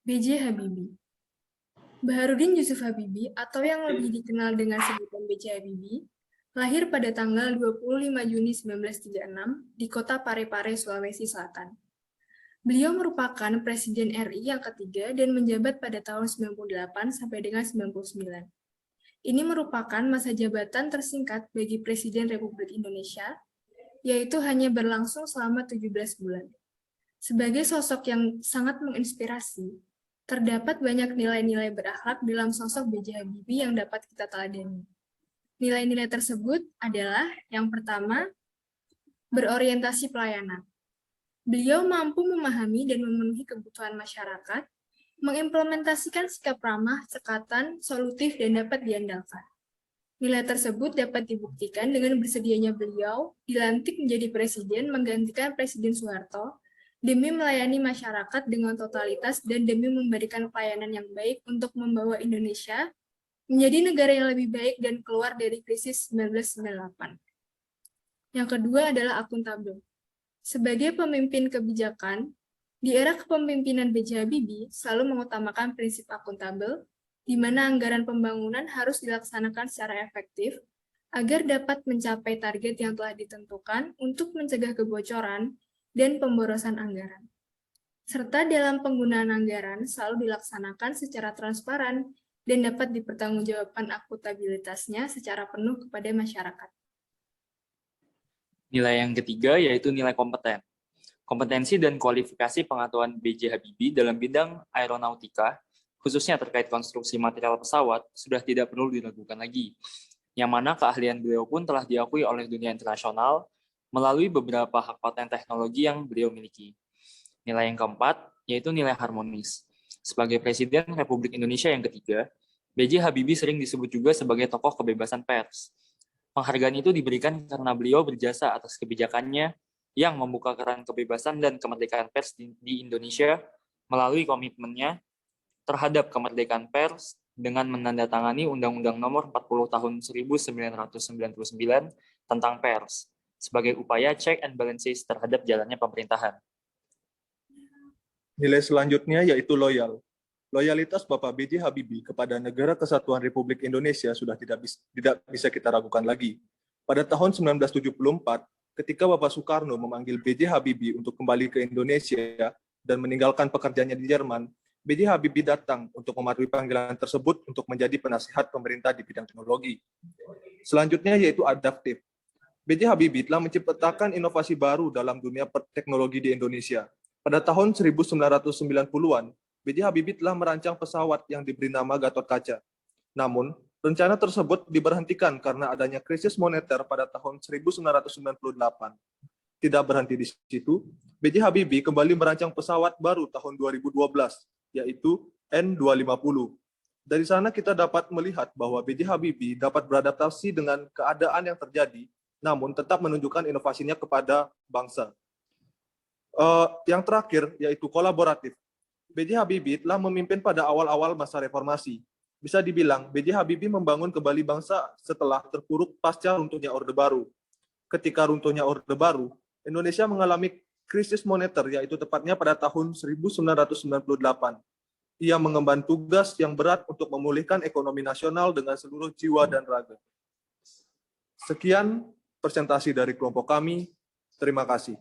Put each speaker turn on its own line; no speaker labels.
B.J. Habibie. Baharudin Yusuf Habibie atau yang lebih dikenal dengan sebutan B.J. Habibie, lahir pada tanggal 25 Juni 1936 di kota Parepare, Sulawesi Selatan. Beliau merupakan Presiden RI yang ketiga dan menjabat pada tahun 98 sampai dengan 99. Ini merupakan masa jabatan tersingkat bagi Presiden Republik Indonesia, yaitu hanya berlangsung selama 17 bulan. Sebagai sosok yang sangat menginspirasi, terdapat banyak nilai-nilai berakhlak dalam sosok B.J. Habibie yang dapat kita teladani. Nilai-nilai tersebut adalah yang pertama, berorientasi pelayanan. Beliau mampu memahami dan memenuhi kebutuhan masyarakat, mengimplementasikan sikap ramah, cekatan, solutif, dan dapat diandalkan. Nilai tersebut dapat dibuktikan dengan bersedianya beliau dilantik menjadi presiden menggantikan Presiden Soeharto demi melayani masyarakat dengan totalitas dan demi memberikan pelayanan yang baik untuk membawa Indonesia menjadi negara yang lebih baik dan keluar dari krisis 1998. Yang kedua adalah akuntabel. Sebagai pemimpin kebijakan, di era kepemimpinan B.J. Habibie selalu mengutamakan prinsip akuntabel, di mana anggaran pembangunan harus dilaksanakan secara efektif agar dapat mencapai target yang telah ditentukan untuk mencegah kebocoran dan pemborosan anggaran. Serta dalam penggunaan anggaran selalu dilaksanakan secara transparan dan dapat dipertanggungjawabkan akuntabilitasnya secara penuh kepada masyarakat.
Nilai yang ketiga yaitu nilai kompeten. Kompetensi dan kualifikasi pengetahuan B.J. Habibie dalam bidang aeronautika, khususnya terkait konstruksi material pesawat, sudah tidak perlu diragukan lagi. Yang mana keahlian beliau pun telah diakui oleh dunia internasional melalui beberapa hak paten teknologi yang beliau miliki. Nilai yang keempat yaitu nilai harmonis. Sebagai Presiden Republik Indonesia yang ketiga, B.J. Habibie sering disebut juga sebagai tokoh kebebasan pers. Penghargaan itu diberikan karena beliau berjasa atas kebijakannya yang membuka keran kebebasan dan kemerdekaan pers di Indonesia melalui komitmennya terhadap kemerdekaan pers dengan menandatangani Undang-Undang Nomor 40 Tahun 1999 tentang pers sebagai upaya check and balances terhadap jalannya pemerintahan.
Nilai selanjutnya yaitu loyal. Loyalitas Bapak B.J. Habibie kepada Negara Kesatuan Republik Indonesia sudah tidak bisa kita ragukan lagi. Pada tahun 1974, ketika Bapak Soekarno memanggil B.J. Habibie untuk kembali ke Indonesia dan meninggalkan pekerjaannya di Jerman, B.J. Habibie datang untuk mematuhi panggilan tersebut untuk menjadi penasihat pemerintah di bidang teknologi. Selanjutnya yaitu adaptif. B.J. Habibie telah menciptakan inovasi baru dalam dunia teknologi di Indonesia. Pada tahun 1990-an, B.J. Habibie telah merancang pesawat yang diberi nama Gatot Kaca. Namun, rencana tersebut diberhentikan karena adanya krisis moneter pada tahun 1998. Tidak berhenti di situ, B.J. Habibie kembali merancang pesawat baru tahun 2012, yaitu N250. Dari sana kita dapat melihat bahwa B.J. Habibie dapat beradaptasi dengan keadaan yang terjadi, namun tetap menunjukkan inovasinya kepada bangsa. Yang terakhir yaitu kolaboratif. B.J. Habibie telah memimpin pada awal-awal masa reformasi. Bisa dibilang, B.J. Habibie membangun kembali bangsa setelah terpuruk pasca runtuhnya Orde Baru. Ketika runtuhnya Orde Baru, Indonesia mengalami krisis moneter, yaitu tepatnya pada tahun 1998. Ia mengemban tugas yang berat untuk memulihkan ekonomi nasional dengan seluruh jiwa dan raga. Sekian presentasi dari kelompok kami. Terima kasih.